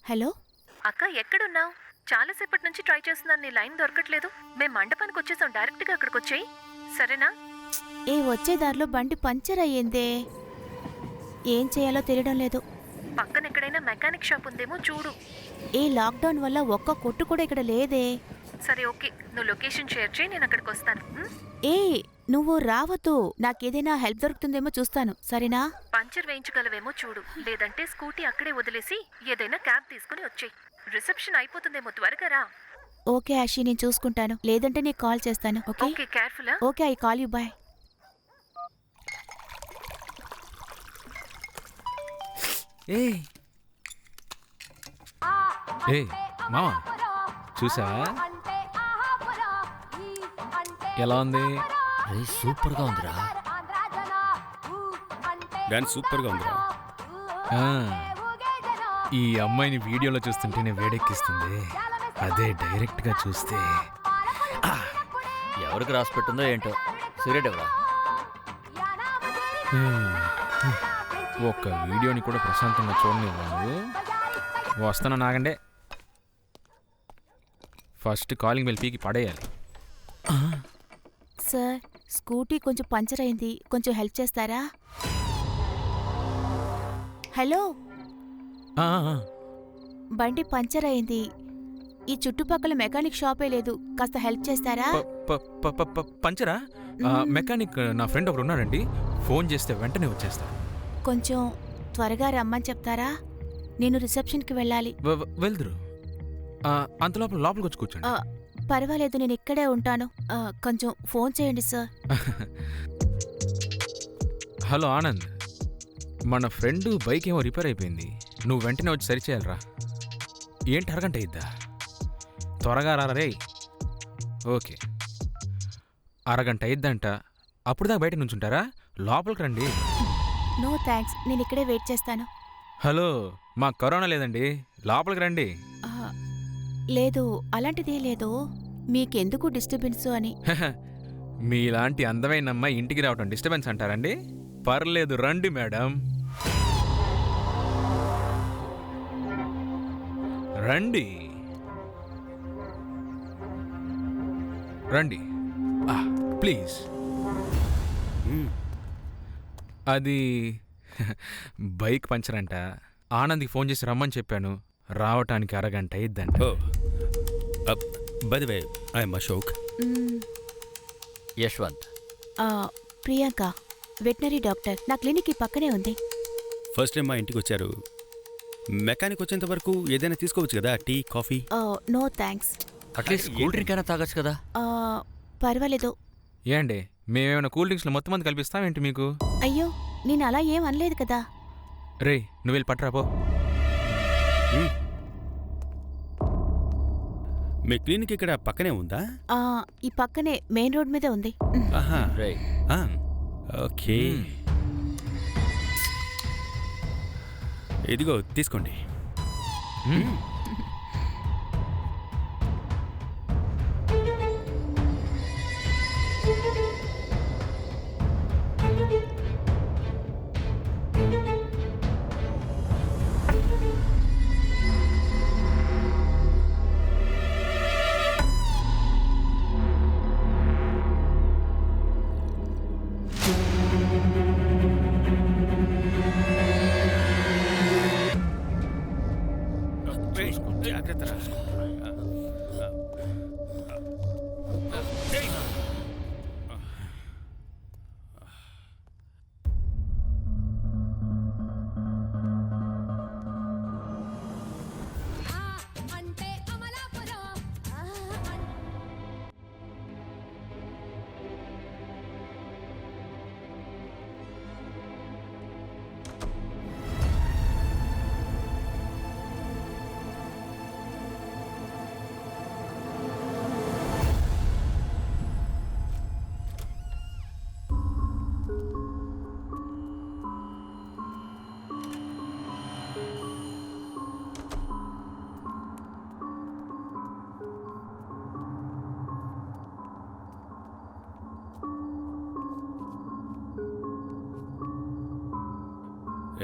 Hello అక్క ఎక్కడున్నావు? చాలాసేపటి నుంచి ట్రై చేస్తున్నాను, నీ లైన్ దొరకట్లేదు. మేము మండపానికి వచ్చేసాం, డైరెక్ట్గా అక్కడికి వచ్చేయి, సరేనా? ఏ వచ్చే దారిలో బండి పంచర్ అయ్యిందే. ఏం చేయాలో తెలియడం లేదు. పక్కన ఎక్కడైనా మెకానిక్ షాప్ ఉందేమో చూడు. ఏ లాక్డౌన్ వల్ల ఒక్క కొట్టు కూడా ఇక్కడ లేదే. సరే ఓకే, నువ్వు లొకేషన్ షేర్ చేయి, నేను అక్కడికి వస్తాను. ఏ నువ్వు రావద్దు, నాకేదైనా హెల్ప్ దొరుకుతుందేమో చూస్తాను, సరేనా? పంచర్ వేయించగలవేమో చూడు, లేదంటే స్కూటీ అక్కడే వదిలేసి ఏదైనా క్యాబ్ తీసుకుని వచ్చేయి. రిసెప్షన్ అయిపోతుందేమో, త్వరగా రా. ఓకే ఆషి, నేను చూసుకుంటాను, లేదంటే నీకు కాల్ చేస్తాను. Okay okay, careful. Okay, I call you, bye. ఏ మామా, చూసావా ఎలా ఉంది? సూపర్గా ఉందిరా. డాన్స్ సూపర్గా ఉందిరా. ఆ, ఈ అమ్మాయిని వీడియోలో చూస్తుంటేనే వేడెక్కిస్తుంది, అదే డైరెక్ట్గా చూస్తే ఎవరికి రాసి పెట్టిందో ఏంటో. సిగరెట్ ఎవరా? ఒక్క వీడియోని కూడా ప్రశాంతంగా చూడనివ్వను. వస్తాను, నాగండే. ఫస్ట్ కాలింగ్ బెల్ పీకి పడేయాలి. సార్, స్కూటీ కొంచెం పంచర్ అయింది, కొంచెం హెల్ప్ చేస్తారా? హలో, ఆ, ఆ, బండి పంచర్ అయింది, ఈ చుట్టుపక్కల మెకానిక్ షాపే లేదు, కాస్త హెల్ప్ చేస్తారా? పంచరా? మెకానిక్ నా ఫ్రెండ్ ఒకరు ఉన్నారండి, ఫోన్ చేస్తే వెంటనే వచ్చేస్తారు. కొంచెం త్వరగా రమ్మని చెప్తారా? నేను రిసెప్షన్కి వెళ్ళాలి. వెళ్దురు. అంతలోపల లోపలికి వచ్చి కూర్చోండి. పర్వాలేదు, నేను ఇక్కడే ఉంటాను. కొంచెం ఫోన్ చేయండి సార్. హలో ఆనంద్, మన ఫ్రెండ్ బైక్ ఏమో రిపేర్ అయిపోయింది, నువ్వు వెంటనే వచ్చి సరిచేయాలరా. ఏంటి అరగంట అయిద్దా? త్వరగా రారా రే. ఓకే, అరగంట అయిద్దంట, అప్పుడు దాకా బయట నుంచుంటారా? లోపలికి రండి. నో థ్యాంక్స్, నేను ఇక్కడే వెయిట్ చేస్తాను. హలో, మాకు కరోనా లేదండి, లోపలికి రండి. లేదు, అలాంటిదే లేదు, మీకెందుకు డిస్టర్బెన్స్ అని. మీలాంటి అందమైన అమ్మాయి ఇంటికి రావటం డిస్టర్బెన్స్ అంటారండి? పర్లేదు, రండి మేడం, రండి రండి ప్లీజ్. అది బైక్ పంచర్ అంట, ఆనంద్కి ఫోన్ చేసి రమ్మని చెప్పాను, రావటానికి అరగంట అయిద్దంట. By the way, I'm Ashok. Yashwant. Priyanka, veterinary doctor, నా క్లినిక్ ఈ పక్కనే ఉంది. ఫస్ట్ టైం మా ఇంటికి వచ్చారు, మెకానిక్ వచ్చేంత వరకు ఏదైనా తీసుకోవచ్చు కదా, tea coffee? No thanks. At least cool drink అయినా తాగొచ్చు కదా. పర్వాలేదు. ఏండి, మేమేమైనా కూల్ డ్రింక్స్లో మొత్తం మంది కల్పిస్తామేంటి మీకు? అయ్యో, నేను అలా ఏం అనలేదు కదా. రే, నువ్వు వెళ్ళి పట్టరాపో. మీ క్లినిక్ ఇక్కడ పక్కనే ఉందా? ఈ పక్కనే మెయిన్ రోడ్ మీదే ఉంది. ఆహా, రే, ఓకే. ఇదిగో తీసుకోండి.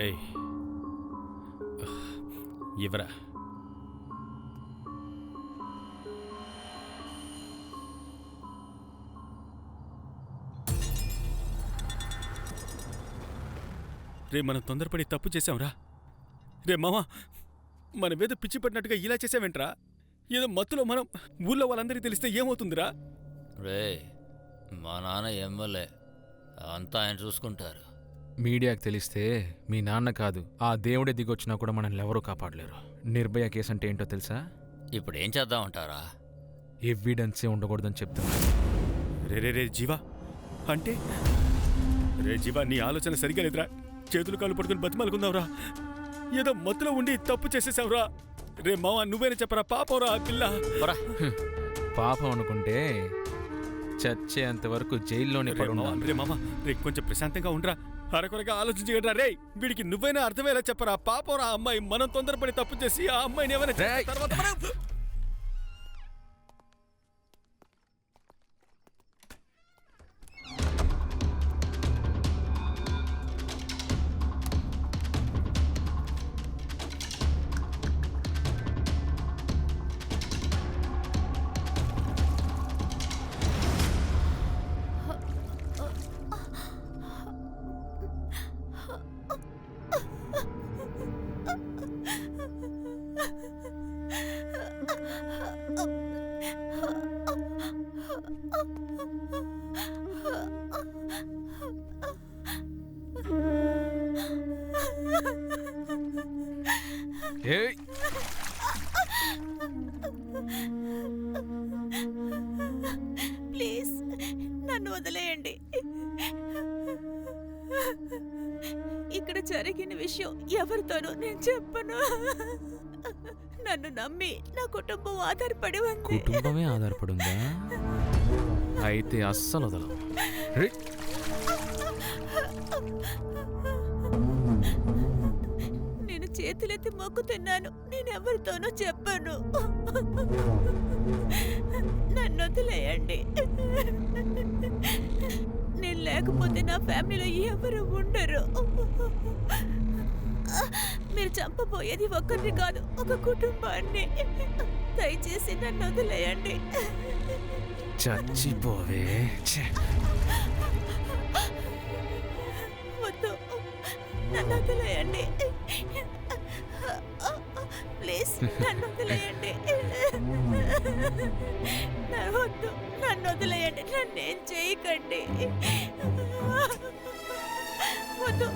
ఏయ్, ఇవ్వరా. రే మనం తొందరపడి తప్పు చేశాంరా. రే మామా, మన మీద పిచ్చి పట్టినట్టుగా ఇలా చేసావేంట్రా? ఏదో మత్తులో మనం ఊళ్ళో వాళ్ళందరికీ తెలిస్తే ఏమవుతుందిరా? రే మా నాన్న ఎమ్మెల్యే, అంతా ఆయన చూసుకుంటారు. మీడియాకి తెలిస్తే మీ నాన్న కాదు ఆ దేవుడే దిగొచ్చినా కూడా మనల్ని ఎవరూ కాపాడలేరు. నిర్భయ కేసు అంటే ఏంటో తెలుసా? ఇప్పుడు ఏం చేద్దామంటారా? ఎవిడెన్సే ఉండకూడదని చెప్తున్నా. రే రే రే జీవా, అంటే రే జీవా, నీ ఆలోచన సరిగా లేదురా. చేతులు కాళ్ళు పట్టుకుని బతిమాలుకుందావురా. ఏదో మత్తులో ఉండి తప్పు చేసేసావురా. రే మావా, నువ్వేనా చెప్పరా? పాపంరా ఆ పిల్ల. పోరా. పాపం అనుకుంటే చచ్చేంత వరకు జైల్లోనే రే పడి మావా, ఉండాలి. రే మామా, రే కొంచెం ప్రశాంతంగా ఉండరా. అరకొరగా ఆలోచించగలరా? రే వీడికి నువ్వైనా అర్థమయ్యేలా చెప్పరా. పాపంరా ఆ అమ్మాయి. మనం తొందరపడి తప్పు చేసి ఆ అమ్మాయిని ఏమైనా చేసిన రేయ్. తర్వాత మనం ఏయ్, ప్లీజ్ నన్ను వదిలేయండి. ఇక్కడ జరిగిన విషయం ఎవరితోనూ నేను చెప్పను. నన్ను నమ్మి నా కుటుంబం ఆధారపడి ఉంది. కుటుంబమే ఆధారపడుందా? అయితే అస్సలు వదలం. రేయ్. నేను చేతులెత్తి మొక్కుతున్నాను, నేనెవరితోనూ చెప్పను. నన్ను వదిలేయండి. నేను లేకపోతే నా ఫ్యామిలీలో ఎవరు ఉండరు. మీరు చంపబోయేది ఒక్కరిని కాదు, ఒక కుటుంబాన్ని. దయచేసి నన్ను వదిలేయండి. చచ్చిపోవే. ఛే. వద్దు, నన్ను వదిలేయండి. ప్లీజ్ నన్ను వదిలేయండి. వద్దు, నన్ను వదిలేయండి. నన్నేం చేయకండి. వద్దు.